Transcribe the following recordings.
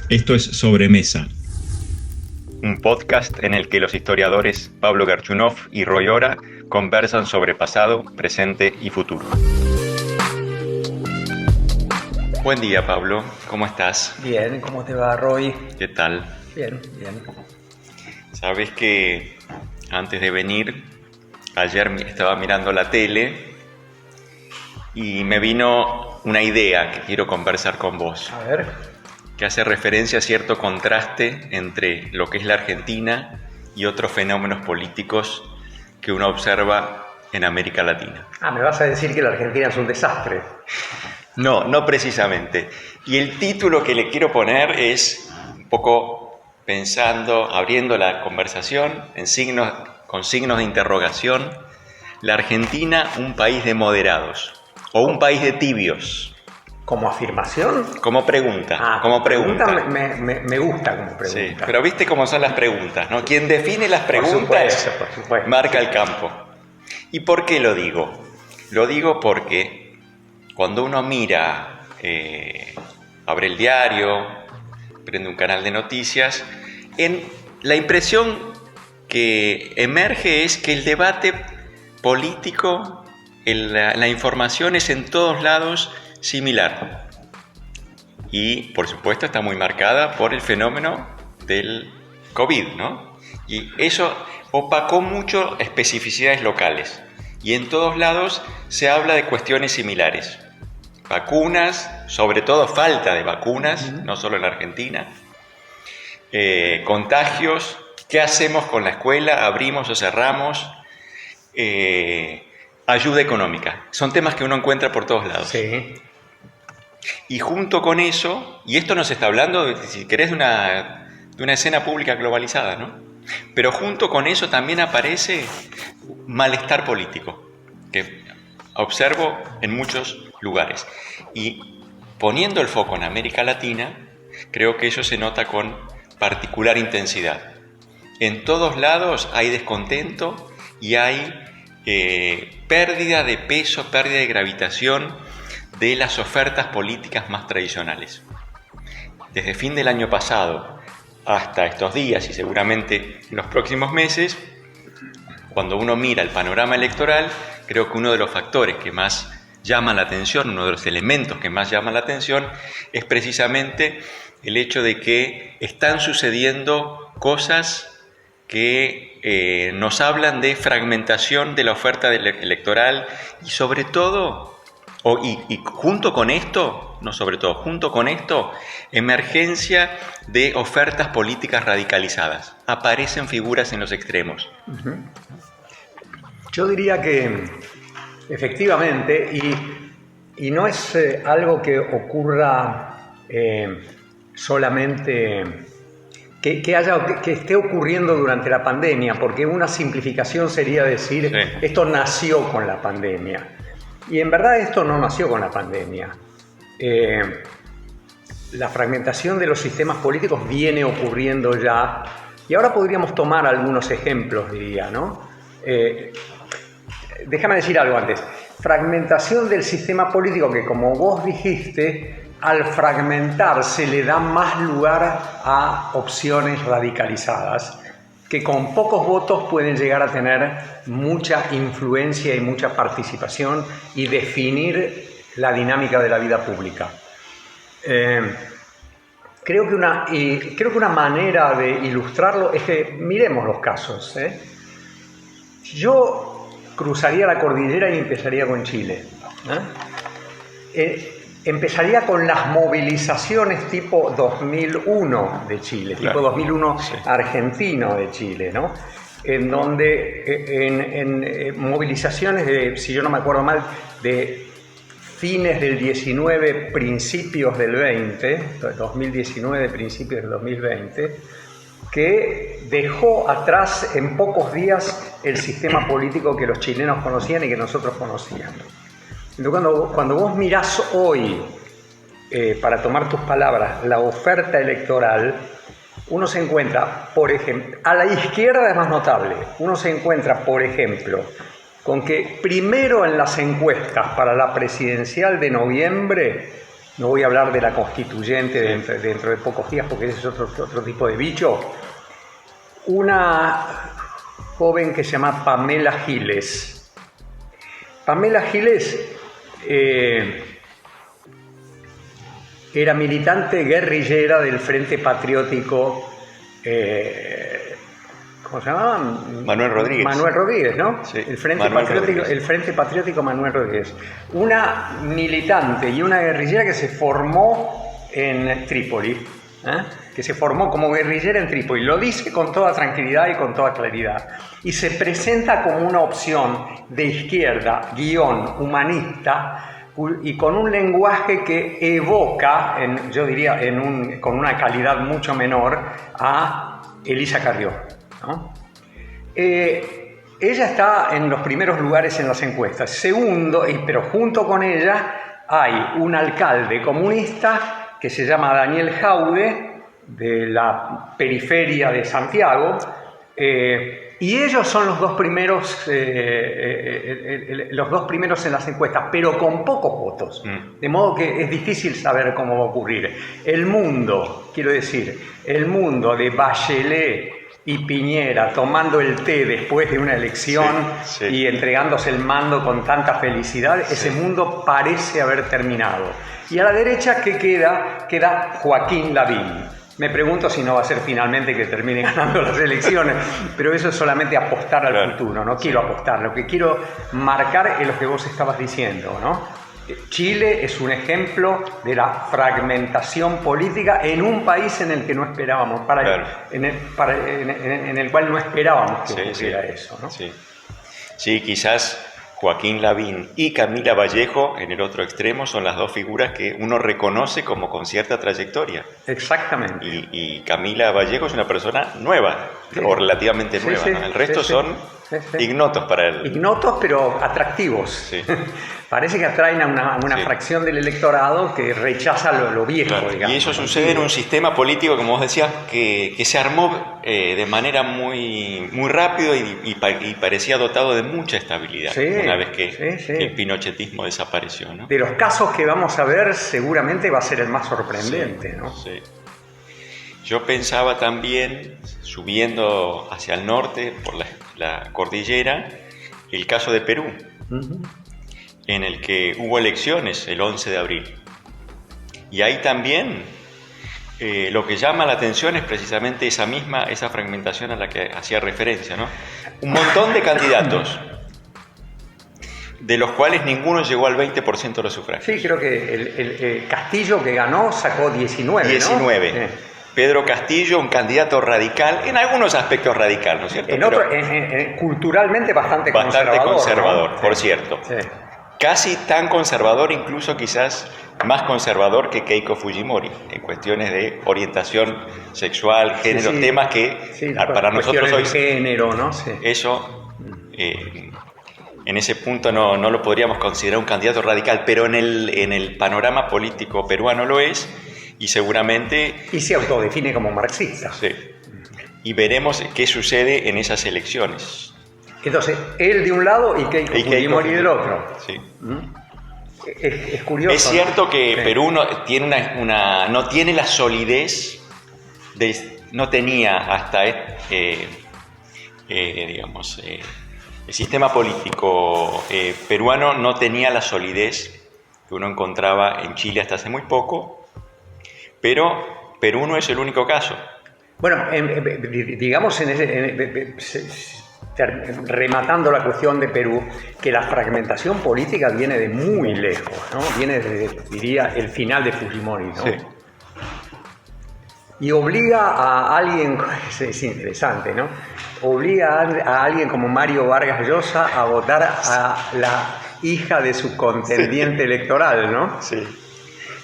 Esto es Sobremesa, un podcast en el que los historiadores Pablo Garchunov y Roy Ora conversan sobre pasado, presente y futuro. Buen día, Pablo. ¿Cómo estás? Bien, ¿cómo te va, Roy? ¿Qué tal? Bien, bien. Sabes que antes de venir, ayer estaba mirando la tele y me vino una idea que quiero conversar con vos. A ver. Que hace referencia a cierto contraste entre lo que es la Argentina y otros fenómenos políticos que uno observa en América Latina. ¿Me vas a decir que la Argentina es un desastre? No precisamente. Y el título que le quiero poner es un poco pensando, abriendo la conversación con signos de interrogación: la Argentina, un país de moderados o un país de tibios. ¿Como afirmación? Como pregunta. Como pregunta me gusta como pregunta. Sí, pero viste cómo son las preguntas, ¿no? Quien define las preguntas por supuesto. Marca el campo. ¿Y por qué lo digo? Lo digo porque cuando uno mira, abre el diario, prende un canal de noticias, la impresión que emerge es que el debate político, la información es en todos lados similar. Y por supuesto está muy marcada por el fenómeno del COVID, ¿no? Y eso opacó mucho especificidades locales. Y en todos lados se habla de cuestiones similares. Vacunas, sobre todo falta de vacunas, no solo en Argentina. Contagios, ¿qué hacemos con la escuela? ¿Abrimos o cerramos? Ayuda económica. Son temas que uno encuentra por todos lados. Sí. Y junto con eso, y esto nos está hablando, si querés, de una escena pública globalizada, ¿no? Pero junto con eso también aparece malestar político, que observo en muchos lugares. Y poniendo el foco en América Latina, creo que eso se nota con particular intensidad. En todos lados hay descontento y hay pérdida de peso, pérdida de gravitación de las ofertas políticas más tradicionales. Desde fin del año pasado hasta estos días y seguramente en los próximos meses, cuando uno mira el panorama electoral, creo que uno de los factores que más llama la atención, uno de los elementos que más llama la atención, es precisamente el hecho de que están sucediendo cosas que nos hablan de fragmentación de la oferta electoral y sobre todo, y junto con esto, no sobre todo, junto con esto, emergencia de ofertas políticas radicalizadas. Aparecen figuras en los extremos. Uh-huh. Yo diría que efectivamente, y no es algo que ocurra solamente, que esté ocurriendo durante la pandemia, porque una simplificación sería decir, esto nació con la pandemia. Y en verdad esto no nació con la pandemia. La fragmentación de los sistemas políticos viene ocurriendo ya. Y ahora podríamos tomar algunos ejemplos, diría, ¿no? Déjame decir algo antes. Fragmentación del sistema político que, como vos dijiste, al fragmentarse le da más lugar a opciones radicalizadas que con pocos votos pueden llegar a tener mucha influencia y mucha participación y definir la dinámica de la vida pública. Creo que una manera de ilustrarlo es que miremos los casos. Yo cruzaría la cordillera y empezaría con Chile. Empezaría con las movilizaciones tipo 2001 de Chile, claro. Tipo 2001 sí. Argentino de Chile, ¿no? En donde en movilizaciones de, si yo no me acuerdo mal, de fines del 19, principios del 20, 2019, principios del 2020, que dejó atrás en pocos días el sistema político que los chilenos conocían y que nosotros conocíamos. Entonces, cuando vos mirás hoy, para tomar tus palabras, la oferta electoral, uno se encuentra, por ejemplo, a la izquierda es más notable, uno se encuentra, por ejemplo, con que primero en las encuestas para la presidencial de noviembre no voy a hablar de la constituyente dentro de pocos días porque ese es otro tipo de bicho, una joven que se llama Pamela Giles. Pamela Giles era militante guerrillera del Frente Patriótico, ¿cómo se llamaba? Manuel Rodríguez. Manuel Rodríguez, ¿no? Sí, el Frente Patriótico Manuel Rodríguez. Una militante y una guerrillera que se formó en Trípoli, que se formó como guerrillera en Trípoli. Lo dice con toda tranquilidad y con toda claridad. Y se presenta como una opción de izquierda, humanista, y con un lenguaje que evoca, yo diría, con una calidad mucho menor, a Elisa Carrió, ¿no? Ella está en los primeros lugares en las encuestas. Segundo, pero junto con ella hay un alcalde comunista que se llama Daniel Jaude, de la periferia de Santiago, y ellos son los dos primeros en las encuestas, pero con pocos votos. De modo que es difícil saber cómo va a ocurrir. El mundo de Bachelet y Piñera tomando el té después de una elección y entregándose el mando con tanta felicidad, ese mundo parece haber terminado. Y a la derecha, ¿qué queda? Queda Joaquín Lavín. Me pregunto si no va a ser finalmente que termine ganando las elecciones, pero eso es solamente apostar al futuro, no quiero apostar. Lo que quiero marcar es lo que vos estabas diciendo, ¿no? Chile es un ejemplo de la fragmentación política en un país en el que no esperábamos, en el cual no esperábamos que ocurriera eso, ¿no? Sí, quizás Joaquín Lavín y Camila Vallejo, en el otro extremo, son las dos figuras que uno reconoce como con cierta trayectoria. Exactamente. Y Camila Vallejo es una persona nueva, o relativamente nueva, ¿no? El resto son ignotos para él. Ignotos, pero atractivos. Sí. Parece que atraen a una fracción del electorado que rechaza lo viejo, digamos. Y eso sucede en un sistema político, como vos decías, que se armó de manera muy, muy rápido y parecía dotado de mucha estabilidad, una vez que el pinochetismo desapareció, ¿no? De los casos que vamos a ver, seguramente va a ser el más sorprendente, ¿no? Sí. Yo pensaba también, subiendo hacia el norte, por la cordillera, el caso de Perú, en el que hubo elecciones el 11 de abril. Y ahí también lo que llama la atención es precisamente esa fragmentación a la que hacía referencia, ¿no? Un montón de candidatos, de los cuales ninguno llegó al 20% de los sufragios. Sí, creo que el Castillo, que ganó, sacó 19, ¿no? 19. Pedro Castillo, un candidato radical, en algunos aspectos radical, ¿no es cierto? Culturalmente bastante conservador, ¿no? Por cierto. Sí. Casi tan conservador, incluso quizás más conservador que Keiko Fujimori, en cuestiones de orientación sexual, género, temas que para nosotros hoy... género, ¿no? Sí. Eso, en ese punto no lo podríamos considerar un candidato radical, pero en el panorama político peruano lo es, y seguramente... Y se autodefine como marxista. Sí. Y veremos qué sucede en esas elecciones. Entonces, él de un lado y Keiko Fujimori del otro. Sí. Es curioso. Es cierto que Perú no tiene la solidez, no tenía hasta digamos, el sistema político peruano no tenía la solidez que uno encontraba en Chile hasta hace muy poco, pero Perú no es el único caso. Bueno, digamos, rematando la cuestión de Perú, que la fragmentación política viene de muy lejos, ¿no? Viene desde, diría, el final de Fujimori, ¿no? Sí. Y obliga a alguien, es interesante, ¿no? Obliga a alguien como Mario Vargas Llosa a votar a la hija de su contendiente electoral, ¿no? Sí.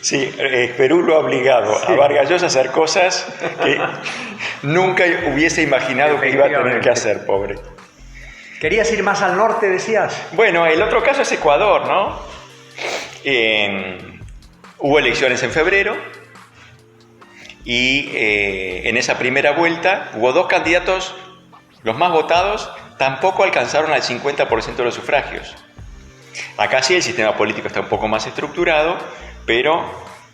Sí, Perú lo ha obligado a Vargas Llosa a hacer cosas que nunca hubiese imaginado que iba a tener que hacer, pobre. ¿Querías ir más al norte, decías? Bueno, el otro caso es Ecuador, ¿no? Hubo elecciones en febrero y en esa primera vuelta hubo dos candidatos, los más votados, tampoco alcanzaron al 50% de los sufragios. Acá sí el sistema político está un poco más estructurado, pero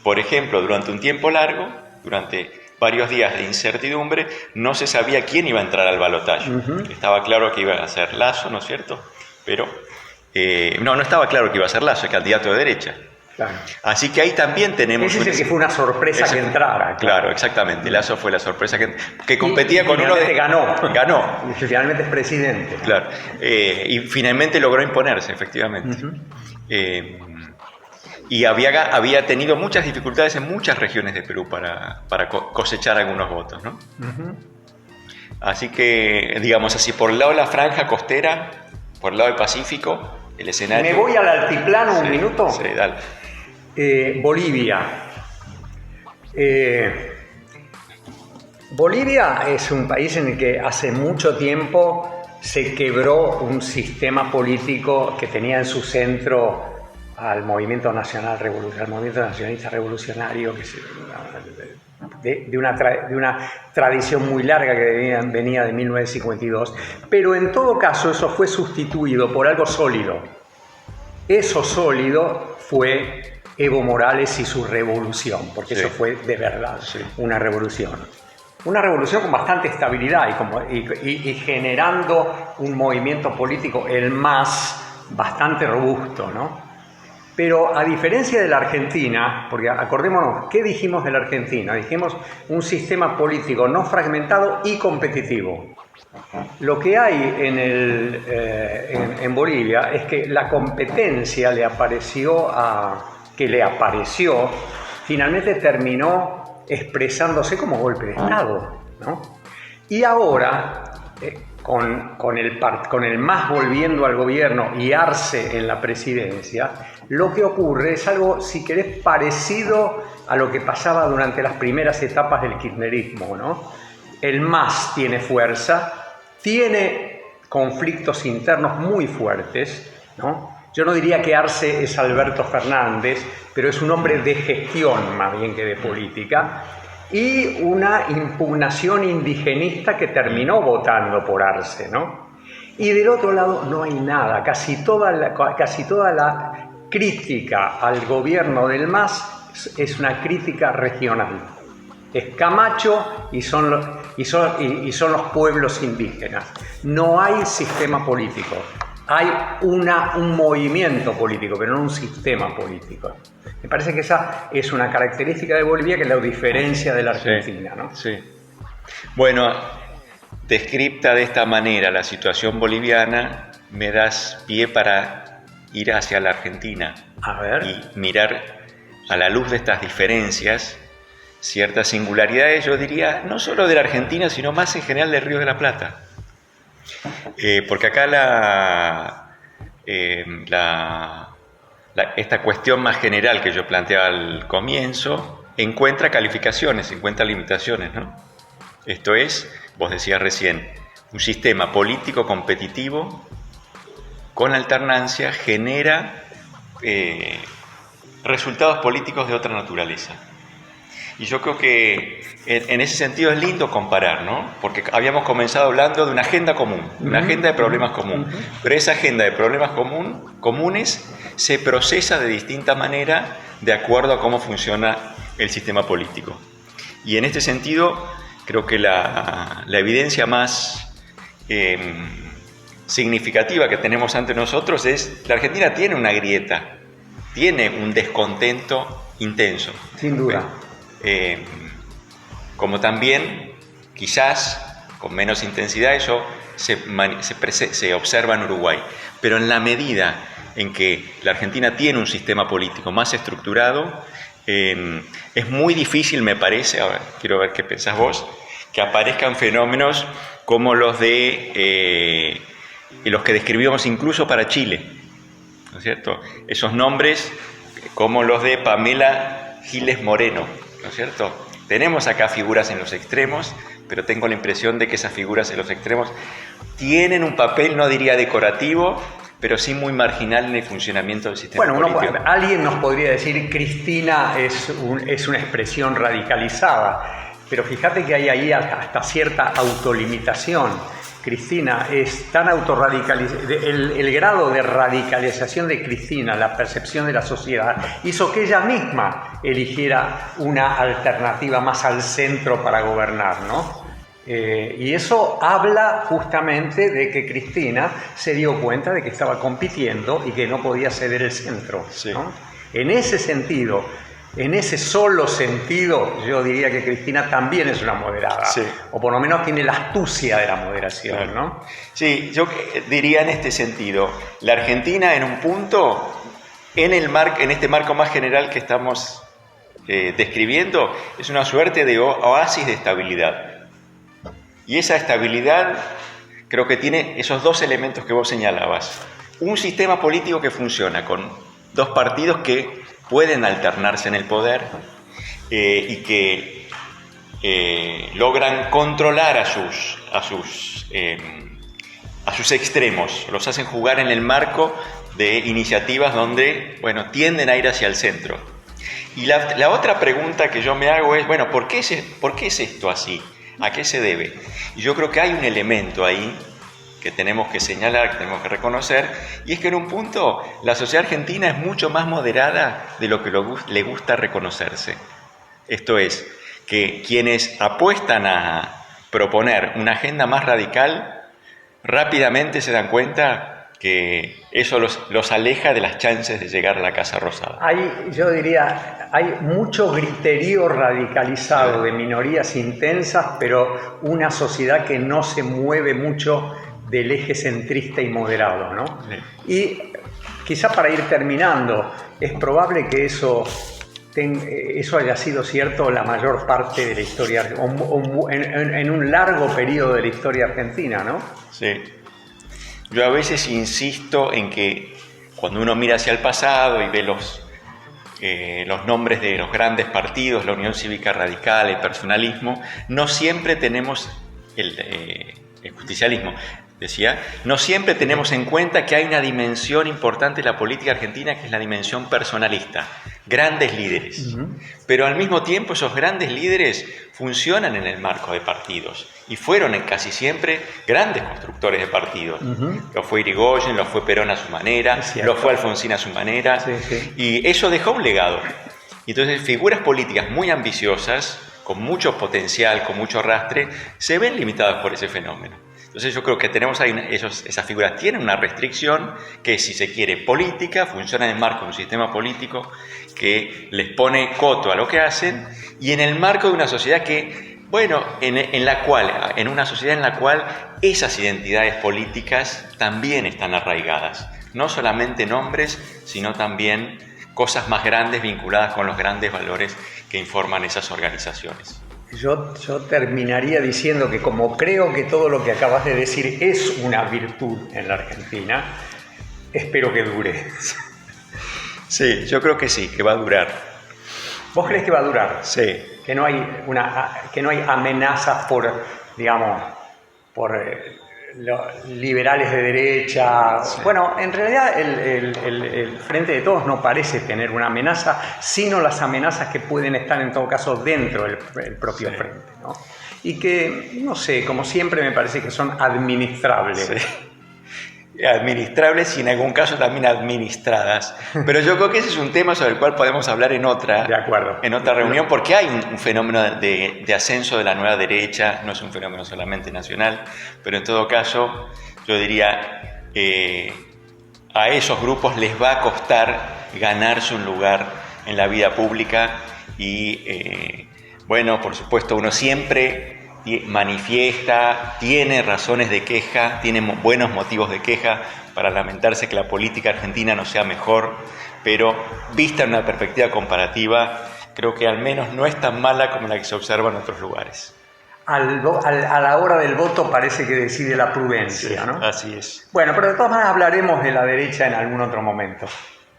Por ejemplo, durante un tiempo largo, durante varios días de incertidumbre, no se sabía quién iba a entrar al balotaje. Estaba claro que iba a ser Lasso, ¿no es cierto? Pero no estaba claro que iba a ser Lasso, el candidato de derecha. Claro. Así que ahí también tenemos... Ese es el que fue una sorpresa que entrara. Claro, exactamente. Lasso fue la sorpresa que competía con uno de... Ganó. Ganó. Y finalmente es presidente. Claro. Y finalmente logró imponerse, efectivamente. Y había tenido muchas dificultades en muchas regiones de Perú para cosechar algunos votos, ¿no? Así que, digamos así, por el lado de la franja costera, por el lado del Pacífico, el escenario... ¿Me voy al altiplano un minuto? Sí, dale. Bolivia. Bolivia es un país en el que hace mucho tiempo se quebró un sistema político que tenía en su centro al movimiento nacionalista revolucionario, de una tradición muy larga que venía de 1952, pero en todo caso eso fue sustituido por algo sólido. Eso sólido fue Evo Morales y su revolución, porque eso fue de verdad una revolución. Una revolución con bastante estabilidad y generando un movimiento político, el MAS, bastante robusto, ¿no? Pero a diferencia de la Argentina, porque acordémonos, ¿qué dijimos de la Argentina? Dijimos un sistema político no fragmentado y competitivo. Lo que hay en Bolivia es que la competencia finalmente terminó expresándose como golpe de Estado, ¿no? Y ahora, con el MAS volviendo al gobierno y Arce en la presidencia, lo que ocurre es algo, si querés, parecido a lo que pasaba durante las primeras etapas del kirchnerismo, ¿no? El MAS tiene fuerza, tiene conflictos internos muy fuertes, ¿no? Yo no diría que Arce es Alberto Fernández, pero es un hombre de gestión más bien que de política, y una impugnación indigenista que terminó votando por Arce, ¿no? Y del otro lado no hay nada, casi toda la crítica al gobierno del MAS es una crítica regional. Es Camacho y son los pueblos indígenas. No hay sistema político. Hay un movimiento político, pero no un sistema político. Me parece que esa es una característica de Bolivia que la diferencia de la Argentina, ¿no? Sí. Bueno, descripta de esta manera la situación boliviana, me das pie para ir hacia la Argentina. A ver. Y mirar a la luz de estas diferencias ciertas singularidades, yo diría, no solo de la Argentina, sino más en general del Río de la Plata. Porque acá esta cuestión más general que yo planteaba al comienzo encuentra calificaciones, encuentra limitaciones, ¿no? Esto es, vos decías recién, un sistema político competitivo con alternancia genera resultados políticos de otra naturaleza. Y yo creo que en ese sentido es lindo comparar, ¿no? Porque habíamos comenzado hablando de una agenda común, una agenda de problemas común. Pero esa agenda de problemas comunes se procesa de distinta manera de acuerdo a cómo funciona el sistema político. Y en este sentido, creo que la evidencia más significativa que tenemos ante nosotros es que la Argentina tiene una grieta, tiene un descontento intenso. Sin duda. Como también, quizás con menos intensidad, eso se observa en Uruguay. Pero en la medida en que la Argentina tiene un sistema político más estructurado, es muy difícil, me parece, ahora quiero ver qué pensás vos, que aparezcan fenómenos como los que describimos incluso para Chile, ¿no es cierto? Esos nombres como los de Pamela Giles Moreno, ¿no es cierto? Tenemos acá figuras en los extremos, pero tengo la impresión de que esas figuras en los extremos tienen un papel, no diría decorativo, pero sí muy marginal en el funcionamiento del sistema político. Alguien nos podría decir Cristina es una expresión radicalizada, pero fíjate que hay ahí hasta cierta autolimitación. Cristina es tan autorradicalizada, el grado de radicalización de Cristina, la percepción de la sociedad, hizo que ella misma eligiera una alternativa más al centro para gobernar, ¿no? Y eso habla justamente de que Cristina se dio cuenta de que estaba compitiendo y que no podía ceder el centro, Sí. ¿no? En ese sentido, en ese solo sentido, yo diría que Cristina también es una moderada, Sí. o por lo menos tiene la astucia de la moderación, Claro. ¿no? Sí, yo diría en este sentido, la Argentina en un punto, en este marco más general que estamos describiendo, es una suerte de oasis de estabilidad. Y esa estabilidad creo que tiene esos dos elementos que vos señalabas. Un sistema político que funciona con dos partidos que pueden alternarse en el poder y que logran controlar a sus extremos, los hacen jugar en el marco de iniciativas donde, bueno, tienden a ir hacia el centro. Y la otra pregunta que yo me hago es, bueno, ¿por qué es esto así? ¿A qué se debe? Y yo creo que hay un elemento ahí que tenemos que señalar, que tenemos que reconocer, y es que en un punto la sociedad argentina es mucho más moderada de lo que le gusta reconocerse. Esto es, que quienes apuestan a proponer una agenda más radical, rápidamente se dan cuenta que eso los aleja de las chances de llegar a la Casa Rosada. Yo diría, hay mucho griterío radicalizado de minorías intensas, pero una sociedad que no se mueve mucho del eje centrista y moderado, ¿no? Sí. Y quizá para ir terminando, es probable que eso haya sido cierto la mayor parte de la historia, en un largo periodo de la historia argentina, ¿no? Sí. Yo a veces insisto en que cuando uno mira hacia el pasado y ve los nombres de los grandes partidos, la Unión Cívica Radical, el personalismo, no siempre tenemos el justicialismo. Decía, no siempre tenemos en cuenta que hay una dimensión importante de la política argentina que es la dimensión personalista, grandes líderes. Uh-huh. Pero al mismo tiempo esos grandes líderes funcionan en el marco de partidos y fueron casi siempre grandes constructores de partidos. Uh-huh. Lo fue Irigoyen, lo fue Perón a su manera, lo fue Alfonsín a su manera, sí. Y eso dejó un legado. Entonces figuras políticas muy ambiciosas, con mucho potencial, con mucho arrastre, se ven limitadas por ese fenómeno. Entonces yo creo que tenemos ahí esas figuras tienen una restricción que, si se quiere, política, funciona en el marco de un sistema político que les pone coto a lo que hacen, y en el marco de una sociedad que, bueno, en una sociedad en la cual esas identidades políticas también están arraigadas, no solamente nombres, sino también cosas más grandes vinculadas con los grandes valores que informan esas organizaciones. Yo terminaría diciendo que, como creo que todo lo que acabas de decir es una virtud en la Argentina, espero que dure. Sí, yo creo que sí, que va a durar. ¿Vos crees que va a durar? Sí. Que no hay amenazas por los liberales de derecha. Sí. Bueno, en realidad el Frente de Todos no parece tener una amenaza, sino las amenazas que pueden estar en todo caso dentro del propio sí. Frente, ¿no? Y que, no sé, como siempre me parece que son administrables. Sí. Administrables y en algún caso también administradas. Pero yo creo que ese es un tema sobre el cual podemos hablar en otra reunión, porque hay un fenómeno de ascenso de la nueva derecha, no es un fenómeno solamente nacional, pero en todo caso yo diría a esos grupos les va a costar ganarse un lugar en la vida pública y bueno, por supuesto uno siempre manifiesta, tiene razones de queja, tiene buenos motivos de queja para lamentarse que la política argentina no sea mejor, pero vista en una perspectiva comparativa, creo que al menos no es tan mala como la que se observa en otros lugares. A la hora del voto parece que decide la prudencia, sí, ¿no? Así es. Bueno, pero de todas maneras hablaremos de la derecha en algún otro momento.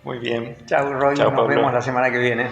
Muy bien. Chau, Roy, nos vemos la semana que viene.